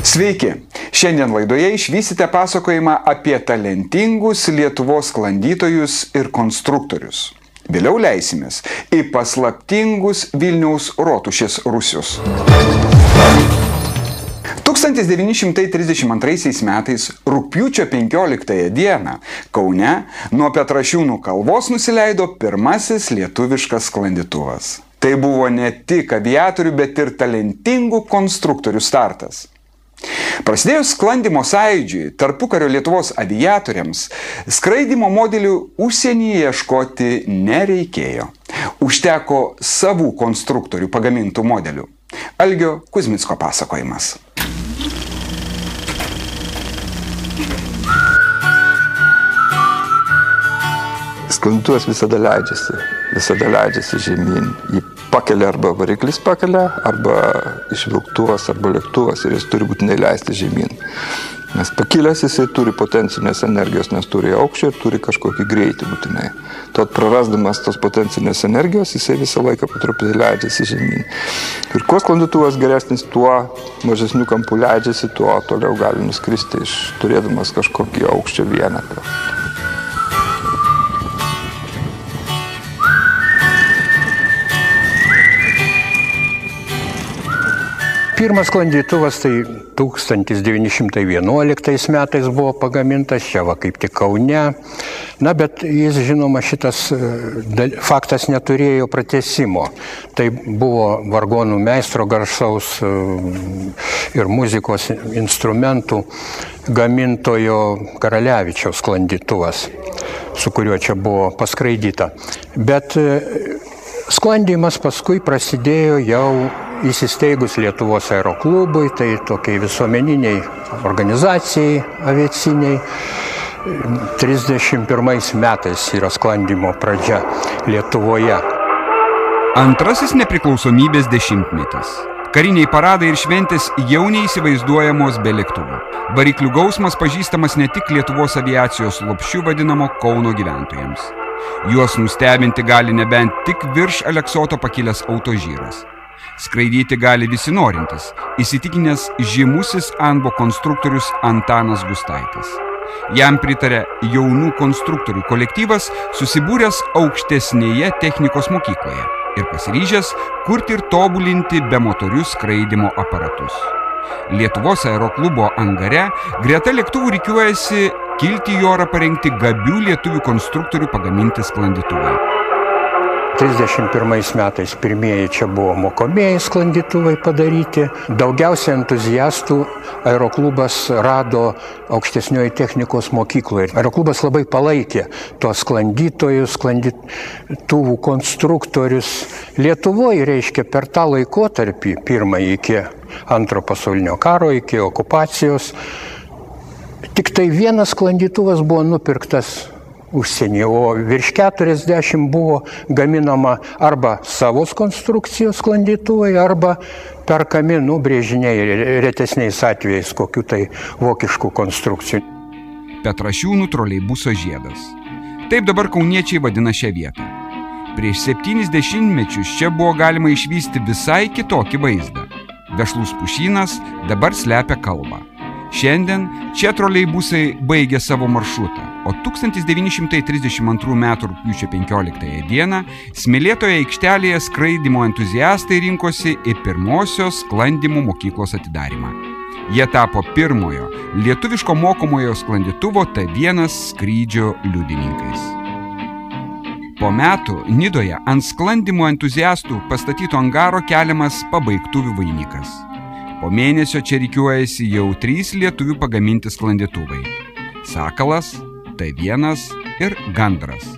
Sveiki! Šiandien laidoje išvysite pasakojimą apie talentingus Lietuvos sklandytojus ir konstruktorius. Vėliau leisimės į paslaptingus Vilniaus rotušės rūsius. 1932 metais rugpjūčio 15 dieną Kaune nuo Petrašiūnų kalvos nusileido pirmasis lietuviškas sklandytuvas. Tai buvo ne tik aviatorių, bet ir talentingų konstruktorių startas. Prasidėjus sklandymo sąjūdžiui tarpukario Lietuvos aviatoriams, skraidymo modelių užsienyje ieškoti nereikėjo. Užteko savų konstruktorių pagamintų modelių. Algio Kuzmicko pasakojimas. Sklandytuvas visada leidžiasi žemyn. Jį pakelia arba variklis pakelia, arba išvilktuvas, arba lėktuvas ir jis turi būtinai leisti žemyn. Nes pakilęs jisai turi potencinės energijos, nes turi aukščio ir turi kažkokį greitį būtinai. Tad prarasdamas tos potencinės energijos, jisai visą laiką po truputį leidžiasi žemyn. Ir kuo sklandytuvas geresnis, tuo mažesnių kampų leidžiasi, tuo toliau gali nuskristi turėdamas kažkokį aukščio vienetą. Pirmas sklandytuvas tai 1911 metais buvo pagamintas, čia va kaip tik Kaune. Na, bet jis, žinoma, šitas faktas neturėjo pratęsimo. Tai buvo vargonų meistro garsaus ir muzikos instrumentų gamintojo Karalevičiaus sklandytuvas, su kuriuo čia buvo paskraidyta. Bet sklandymas paskui prasidėjo jau įsisteigus Lietuvos aeroklubui, tai tokiai visuomeniniai organizacijai aviaciniai. 31 metais yra sklandymo pradžia Lietuvoje. Antrasis nepriklausomybės dešimtmetis. Kariniai paradai ir šventės jau neįsivaizduojamos be lėktuvų. Variklių gausmas pažįstamas ne tik Lietuvos aviacijos lopšiu vadinamo Kauno gyventojams. Juos nustebinti gali nebent tik virš Aleksoto pakilęs autožyras. Skraidyti gali visi norintys, įsitikinęs žymusis Anbo konstruktorius Antanas Gustaitis. Jam pritarė jaunų konstruktorių kolektyvas, susibūręs aukštesnėje technikos mokykloje ir pasiryžęs kurti ir tobulinti bemotorius skraidymo aparatus. Lietuvos aeroklubo angare greta lėktuvų rikiuojasi kilti į orą parengti gabių lietuvių konstruktorių pagaminti sklandytuvai. 31 metais pirmieji čia buvo mokomieji sklandytuvai padaryti. Daugiausia entuziastų aeroklubas rado aukštesnioji technikos mokykloje. Aeroklubas labai palaikė tuos sklandytojus, sklandytuvų konstruktorius. Lietuvoje, reiškia, per tą laikotarpį, pirmąjį iki antro pasaulinio karo, iki okupacijos, tik tai vienas sklandytuvas buvo nupirktas užsienyje, o virš 40 buvo gaminama arba savos konstrukcijos sklandytuvai, arba perkami brėžiniai retesniais atvejais kokių tai vokiškų konstrukcijų. Petrašiūnų troleibuso žiedas. Taip dabar kauniečiai vadina šią vietą. Prieš 70 mečius čia buvo galima išvysti visai kitokį vaizdą. Vešlus pušynas dabar slepia kalbą. Šiandien čia troleibusai baigė savo maršrutą, o 1932 m. rugpjūčio 15 dieną smėlėtoje aikštelėje skraidymo entuziastai rinkosi į pirmosios sklandymo mokyklos atidarymą. Jie tapo pirmojo lietuviško mokomojo sklandytuvo T1 skrydžio liudininkais. Po metų Nidoje ant sklandymo entuziastų pastatyto angaro keliamas pabaigtuvių vainikas. Po mėnesio čia rikiuojasi jau 3 lietuvių pagaminti sklandytuvai – Sakalas, T1 ir Gandras.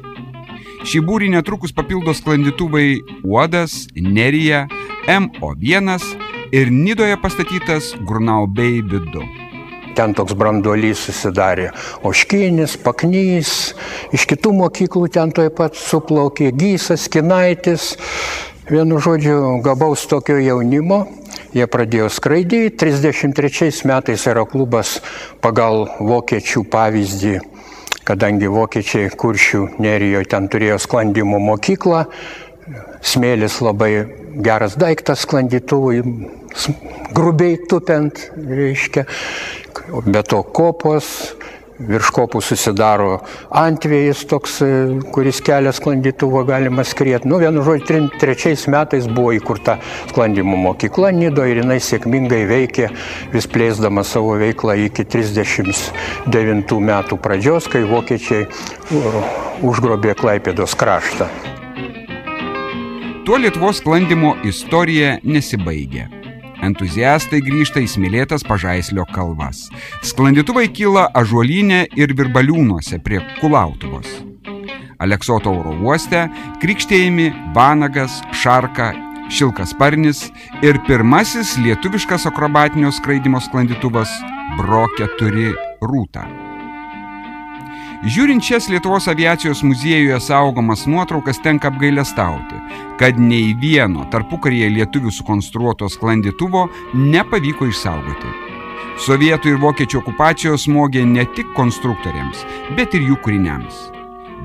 Šį būrį netrukus papildo sklandytuvai Uodas, Nerija, MO1 ir Nidoje pastatytas Grunau-Baby 2. Ten toks branduolys susidarė. Oškinis, Paknys, iš kitų mokyklų ten taip pat suplaukė Gysas, Kinaitis. Vienu žodžiu, gabaus tokio jaunimo. Jie pradėjo skraidyti. 33 metais aeroklubas pagal vokiečių pavyzdį, kadangi vokiečiai Kuršių nerijoje ten turėjo sklandymo mokyklą, smėlis labai geras daiktas sklandytuvui, grubiai tupiant, reiškia, be to kopos, virš kopų susidaro antvėjis toks, kuris kelia sklandytuvo galima skrieti. Vienu žodžiu, 3 metais buvo įkurta sklandymo mokykla Nidoje ir jinai sėkmingai veikė, vis plėsdama savo veiklą iki 39 metų pradžios, kai vokiečiai užgrobė Klaipėdos kraštą. Tuo Lietuvos sklandymo istorija nesibaigė. Entuziastai grįžta į smėlėtas Pažaislio kalvas. Sklandytuvai kyla Ąžuolyne ir Virbaliūnuose prie Kulautuvos. Aleksoto oro uoste krikštėjami Vanagas, Šarka, Šilkasparnis ir pirmasis lietuviškas akrobatinio skraidymo sklandytuvas Bro 4 Rūta. Žiūrint šias Lietuvos aviacijos muziejuje saugomas nuotraukas tenka apgailestauti, kad nei vieno tarpukaryje lietuvių sukonstruoto sklandytuvo nepavyko išsaugoti. Sovietų ir vokiečių okupacijos smogė ne tik konstruktoriams, bet ir jų kūriniams.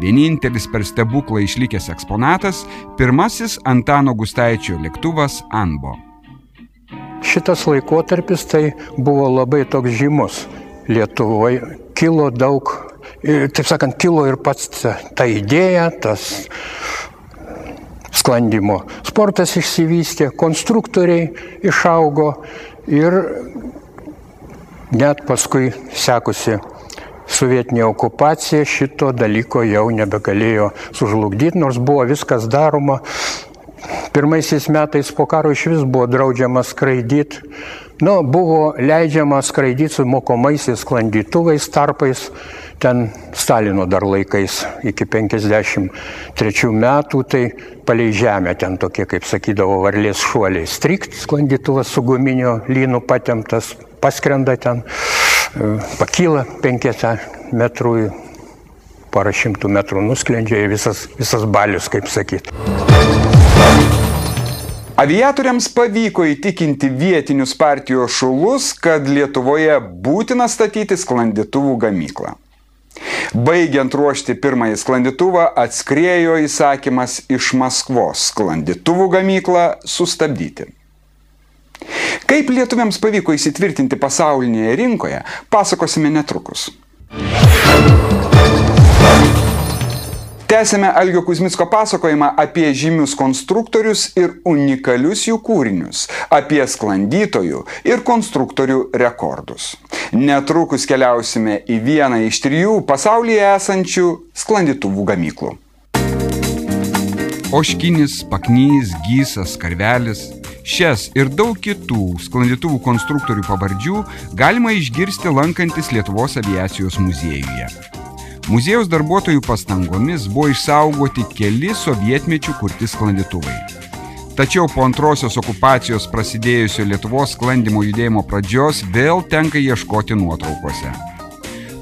Vienintelis per stebuklą išlikęs eksponatas – pirmasis Antano Gustaičio lėktuvas Anbo. Šitas laikotarpis tai buvo labai toks žymus Lietuvoje. Kilo daug, taip sakant, kilo ir pats ta idėja, tas sklandymo sportas išsivystė, konstruktoriai išaugo ir net paskui sekusi sovietinė okupacija šito dalyko jau nebegalėjo sužlugdyti, nors buvo viskas daroma. Pirmaisiais metais po karo išvis buvo draudžiama skraidyti. Buvo leidžiama skraidyti su mokomaisiais sklandytuvais tarpais, ten Stalino dar laikais iki 53 metų, tai palei žemę ten tokie, kaip sakydavo, varlės šuoliai. Strikt sklandytuvas su guminio lynu patemptas, paskrenda ten, pakyla 5 metrų, porą šimtų metrų nusklendžia visas balius, kaip sakyti. Aviatoriams pavyko įtikinti vietinius partijos šulus, kad Lietuvoje būtina statyti sklandytuvų gamyklą. Baigiant ruošti pirmąjį sklandytuvą, atskriejo įsakymas iš Maskvos sklandytuvų gamyklą sustabdyti. Kaip lietuviams pavyko įsitvirtinti pasaulinėje rinkoje, pasakosime netrukus. Tęsime Algio Kuzmicko pasakojimą apie žymius konstruktorius ir unikalius jų kūrinius, apie sklandytojų ir konstruktorių rekordus. Netrukus keliausime į vieną iš 3 pasaulyje esančių sklandytuvų gamyklų. Oškinis, Paknys, Gysas, Karvelis. Šias ir daug kitų sklandytuvų konstruktorių pavardžių galima išgirsti lankantis Lietuvos aviacijos muziejuje. Muziejaus darbuotojų pastangomis buvo išsaugoti keli sovietmečių kurti sklandytuvai. Tačiau po antrosios okupacijos prasidėjusio Lietuvos sklandymo judėjimo pradžios vėl tenka ieškoti nuotraukose.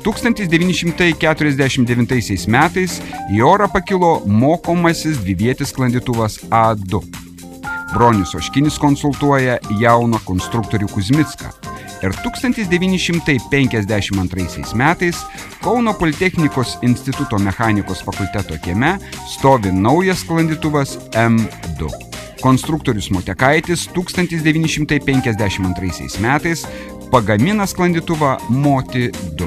1949 metais į orą pakilo mokomasis dvivietis sklandytuvas A2. Bronius Oškinis konsultuoja jauną konstruktorių Kuzmicką. Ir 1952 metais Kauno Politechnikos instituto mechanikos fakulteto kieme stovi naujas sklandytuvas M2. Konstruktorius Motekaitis 1952 metais pagamina sklandytuvą Moti 2.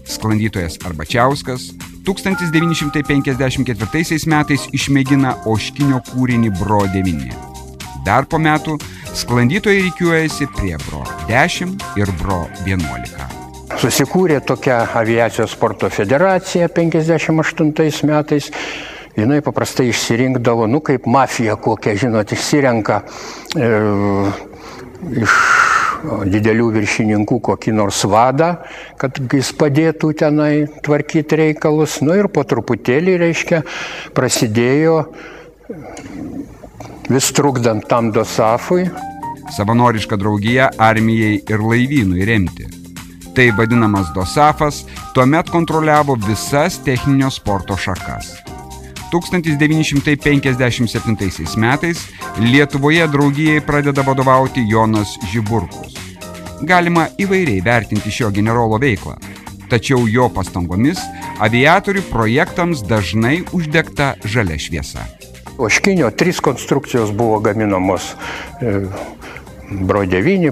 Sklandytojas Arbačiauskas 1954 metais išmėgina Oškinio kūrinį Bro 9. Dar po metų sklandytojai rikiuojasi prie Bro 10 ir Bro 11. Susikūrė tokia aviacijos sporto federacija 58 metais. Jinai paprastai išsirinkdavo, kaip mafija kokia, išsirenka iš didelių viršininkų kokį nors vadą, kad jis padėtų tenai tvarkyti reikalus. Ir po truputėlį, prasidėjo vis trukdant tam DOSAF-ui. Savanoriška draugija armijai ir laivynui remti. Tai vadinamas DOSAF-as tuomet kontroliavo visas techninio sporto šakas. 1957 metais Lietuvoje draugijai pradeda vadovauti Jonas Žiburkus. Galima įvairiai vertinti šio generolo veiklą, tačiau jo pastangomis aviatorių projektams dažnai uždegta žalia šviesa. Oškinio 3 konstrukcijos buvo gaminamos Bro 9.